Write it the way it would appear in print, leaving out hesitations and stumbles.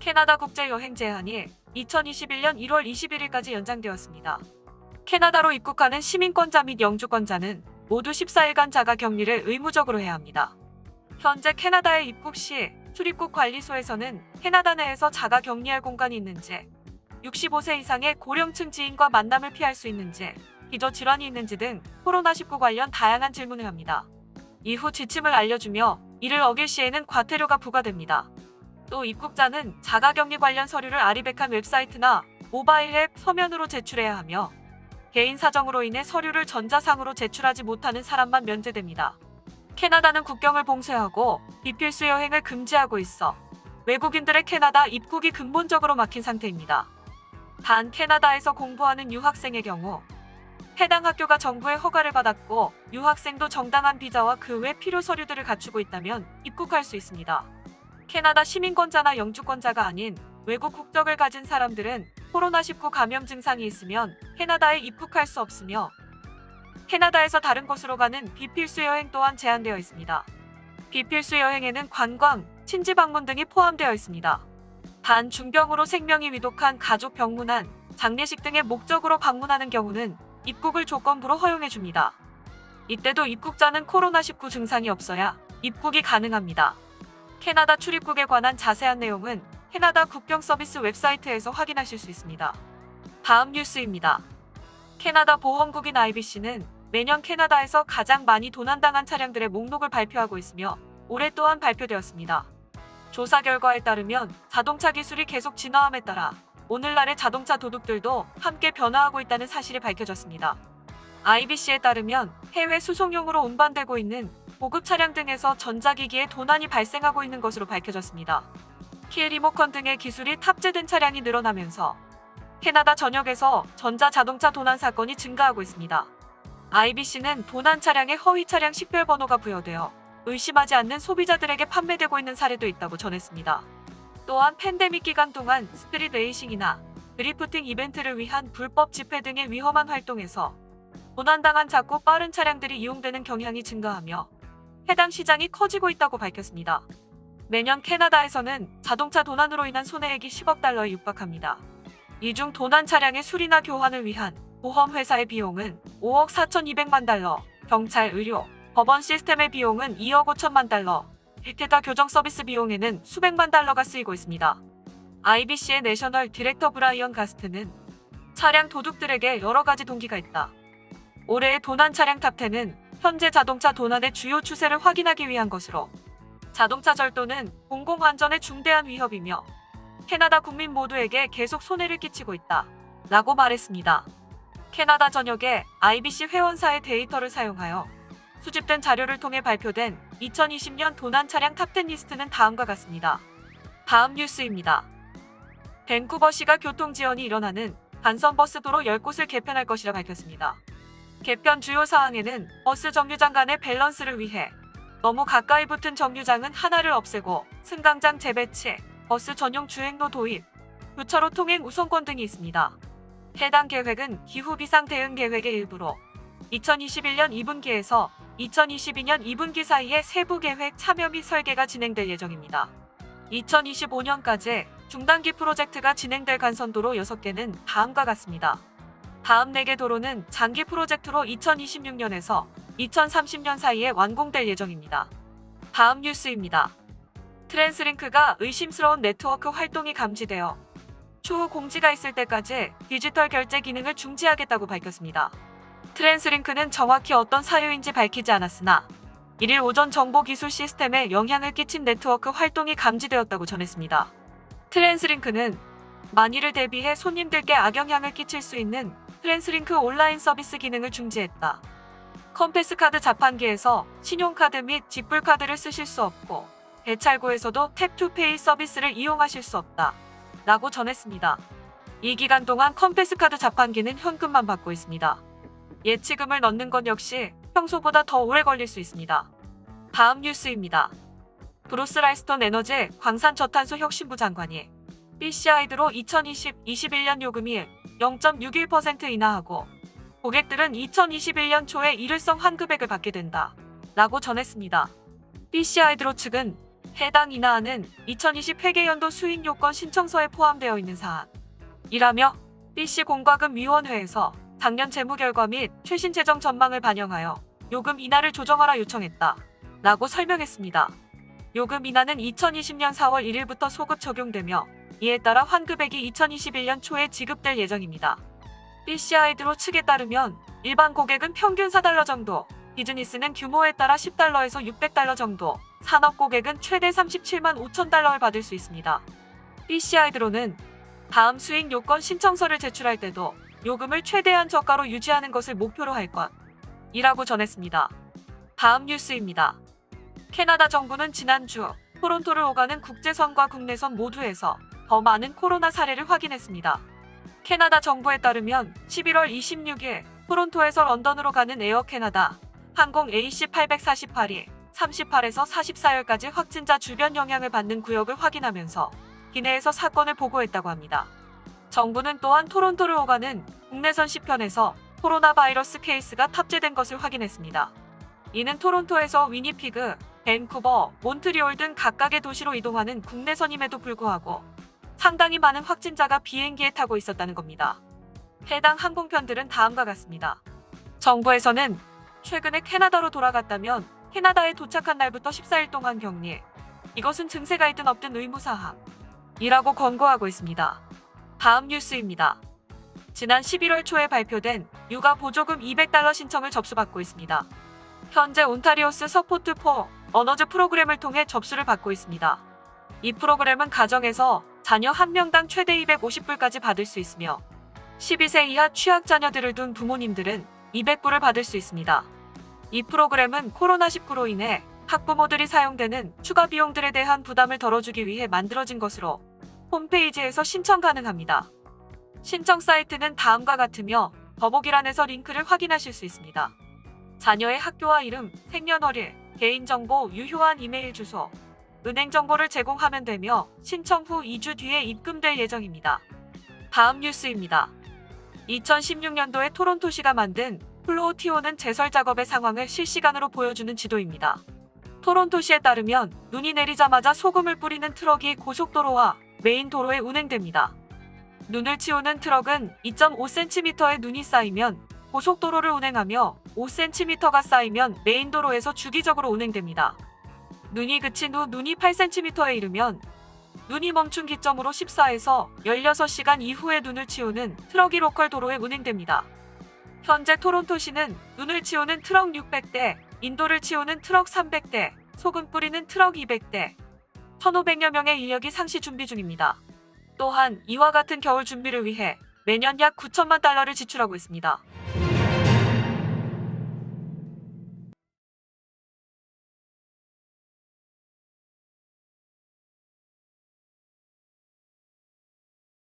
캐나다 국제여행 제한이 2021년 1월 21일까지 연장되었습니다. 캐나다로 입국하는 시민권자 및 영주권자는 모두 14일간 자가 격리를 의무적으로 해야 합니다. 현재 캐나다에 입국 시 출입국 관리소에서는 캐나다 내에서 자가 격리할 공간이 있는지, 65세 이상의 고령층 지인과 만남을 피할 수 있는지, 기저질환이 있는지 등 코로나19 관련 다양한 질문을 합니다. 이후 지침을 알려주며 이를 어길 시에는 과태료가 부과됩니다. 또 입국자는 자가격리 관련 서류를 아리백한 웹사이트나 모바일 앱 서면으로 제출해야 하며 개인 사정으로 인해 서류를 전자상으로 제출하지 못하는 사람만 면제됩니다. 캐나다는 국경을 봉쇄하고 비필수 여행을 금지하고 있어 외국인들의 캐나다 입국이 근본적으로 막힌 상태입니다. 단 캐나다에서 공부하는 유학생의 경우 해당 학교가 정부의 허가를 받았고 유학생도 정당한 비자와 그 외 필요 서류들을 갖추고 있다면 입국할 수 있습니다. 캐나다 시민권자나 영주권자가 아닌 외국 국적을 가진 사람들은 코로나19 감염 증상이 있으면 캐나다에 입국할 수 없으며 캐나다에서 다른 곳으로 가는 비필수 여행 또한 제한되어 있습니다. 비필수 여행에는 관광, 친지 방문 등이 포함되어 있습니다. 단 중병으로 생명이 위독한 가족 병문안, 장례식 등의 목적으로 방문하는 경우는 입국을 조건부로 허용해줍니다. 이때도 입국자는 코로나19 증상이 없어야 입국이 가능합니다. 캐나다 출입국에 관한 자세한 내용은 캐나다 국경 서비스 웹사이트에서 확인하실 수 있습니다. 다음 뉴스입니다. 캐나다 보험국인 IBC는 매년 캐나다에서 가장 많이 도난당한 차량들의 목록을 발표하고 있으며 올해 또한 발표되었습니다. 조사 결과에 따르면 자동차 기술이 계속 진화함에 따라 오늘날의 자동차 도둑들도 함께 변화하고 있다는 사실이 밝혀졌습니다. IBC에 따르면 해외 수송용으로 운반되고 있는 고급 차량 등에서 전자기기에 도난이 발생하고 있는 것으로 밝혀졌습니다. 키 리모컨 등의 기술이 탑재된 차량이 늘어나면서 캐나다 전역에서 전자자동차 도난 사건이 증가하고 있습니다. IBC는 도난 차량에 허위 차량 식별번호가 부여되어 의심하지 않는 소비자들에게 판매되고 있는 사례도 있다고 전했습니다. 또한 팬데믹 기간 동안 스트릿 레이싱이나 드리프팅 이벤트를 위한 불법 집회 등의 위험한 활동에서 도난당한 작고 빠른 차량들이 이용되는 경향이 증가하며 해당 시장이 커지고 있다고 밝혔습니다. 매년 캐나다에서는 자동차 도난으로 인한 손해액이 10억 달러에 육박합니다. 이 중 도난 차량의 수리나 교환을 위한 보험회사의 비용은 5억 4,200만 달러, 경찰, 의료, 법원 시스템의 비용은 2억 5천만 달러, 일테다 교정 서비스 비용에는 수백만 달러가 쓰이고 있습니다. IBC의 내셔널 디렉터 브라이언 가스트는 차량 도둑들에게 여러 가지 동기가 있다. 올해의 도난 차량 탑10은 현재 자동차 도난의 주요 추세를 확인하기 위한 것으로 자동차 절도는 공공안전에 중대한 위협이며 캐나다 국민 모두에게 계속 손해를 끼치고 있다. 라고 말했습니다. 캐나다 전역의 IBC 회원사의 데이터를 사용하여 수집된 자료를 통해 발표된 2020년 도난 차량 탑10 리스트는 다음과 같습니다. 다음 뉴스입니다. 밴쿠버시가 교통지연이 일어나는 간선버스 도로 10곳을 개편할 것이라 밝혔습니다. 개편 주요 사항에는 버스 정류장 간의 밸런스를 위해 너무 가까이 붙은 정류장은 하나를 없애고 승강장 재배치, 버스 전용 주행로 도입, 교차로 통행 우선권 등이 있습니다. 해당 계획은 기후 비상 대응 계획의 일부로 2021년 2분기에서 2022년 2분기 사이에 세부 계획 참여 및 설계가 진행될 예정입니다. 2025년까지 중단기 프로젝트가 진행될 간선도로 6개는 다음과 같습니다. 다음 4개 도로는 장기 프로젝트로 2026년에서 2030년 사이에 완공될 예정입니다. 다음 뉴스입니다. 트랜스링크가 의심스러운 네트워크 활동이 감지되어 추후 공지가 있을 때까지 디지털 결제 기능을 중지하겠다고 밝혔습니다. 트랜스링크는 정확히 어떤 사유인지 밝히지 않았으나 1일 오전 정보기술 시스템에 영향을 끼친 네트워크 활동이 감지되었다고 전했습니다. 트랜스링크는 만일을 대비해 손님들께 악영향을 끼칠 수 있는 트랜스링크 온라인 서비스 기능을 중지했다. 컴패스카드 자판기에서 신용카드 및 직불카드를 쓰실 수 없고 대찰구에서도 탭투페이 서비스를 이용하실 수 없다. 라고 전했습니다. 이 기간 동안 컴패스카드 자판기는 현금만 받고 있습니다. 예치금을 넣는 것 역시 평소보다 더 오래 걸릴 수 있습니다. 다음 뉴스입니다. 브루스 라이스톤 에너지 광산저탄소 혁신부 장관이 BC하이드로 2020-21년 요금이 0.61% 인하하고 고객들은 2021년 초에 일회성 환급액을 받게 된다. 라고 전했습니다. BC하이드로 측은 해당 인하안은 2020 회계연도 수익 요건 신청서에 포함되어 있는 사안이라며 B씨 공과금위원회에서 작년 재무 결과 및 최신 재정 전망을 반영하여 요금 인하를 조정하라 요청했다 라고 설명했습니다. 요금 인하는 2020년 4월 1일부터 소급 적용되며 이에 따라 환급액이 2021년 초에 지급될 예정입니다. B씨 하이드로 측에 따르면 일반 고객은 평균 4달러 정도, 비즈니스는 규모에 따라 10달러에서 600달러 정도, 산업 고객은 최대 37만 5천 달러를 받을 수 있습니다. B씨 하이드로는 다음 수익 요건 신청서를 제출할 때도 요금을 최대한 저가로 유지하는 것을 목표로 할 것이라고 전했습니다. 다음 뉴스입니다. 캐나다 정부는 지난주 토론토를 오가는 국제선과 국내선 모두에서 더 많은 코로나 사례를 확인했습니다. 캐나다 정부에 따르면 11월 26일 토론토에서 런던으로 가는 에어 캐나다 항공 AC848이 38에서 44일까지 확진자 주변 영향을 받는 구역을 확인하면서 기내에서 사건을 보고했다고 합니다. 정부는 또한 토론토를 오가는 국내선 10편에서 코로나 바이러스 케이스가 탑재된 것을 확인했습니다. 이는 토론토에서 위니피그, 밴쿠버, 몬트리올 등 각각의 도시로 이동하는 국내선임에도 불구하고 상당히 많은 확진자가 비행기에 타고 있었다는 겁니다. 해당 항공편들은 다음과 같습니다. 정부에서는 최근에 캐나다로 돌아갔다면 캐나다에 도착한 날부터 14일 동안 격리, 이것은 증세가 있든 없든 의무사항이라고 권고하고 있습니다. 다음 뉴스입니다. 지난 11월 초에 발표된 육아 보조금 200달러 신청을 접수받고 있습니다. 현재 온타리오스 서포트 포 어너즈 프로그램을 통해 접수를 받고 있습니다. 이 프로그램은 가정에서 자녀 한 명당 최대 250불까지 받을 수 있으며 12세 이하 취약 자녀들을 둔 부모님들은 200불을 받을 수 있습니다. 이 프로그램은 코로나19로 인해 학부모들이 사용되는 추가 비용들에 대한 부담을 덜어주기 위해 만들어진 것으로 홈페이지에서 신청 가능합니다. 신청 사이트는 다음과 같으며 더보기란에서 링크를 확인하실 수 있습니다. 자녀의 학교와 이름, 생년월일, 개인정보, 유효한 이메일 주소, 은행 정보를 제공하면 되며 신청 후 2주 뒤에 입금될 예정입니다. 다음 뉴스입니다. 2016년도에 토론토시가 만든 플로우티오는 제설 작업의 상황을 실시간으로 보여주는 지도입니다. 토론토시에 따르면 눈이 내리자마자 소금을 뿌리는 트럭이 고속도로와 메인 도로에 운행됩니다. 눈을 치우는 트럭은 2.5cm의 눈이 쌓이면 고속도로를 운행하며 5cm가 쌓이면 메인 도로에서 주기적으로 운행됩니다. 눈이 그친 후 눈이 8cm에 이르면 눈이 멈춘 기점으로 14에서 16시간 이후에 눈을 치우는 트럭이 로컬 도로에 운행됩니다. 현재 토론토시는 눈을 치우는 트럭 600대, 인도를 치우는 트럭 300대, 소금 뿌리는 트럭 200대, 1,500여 명의 인력이 상시 준비 중입니다. 또한 이와 같은 겨울 준비를 위해 매년 약 9천만 달러를 지출하고 있습니다.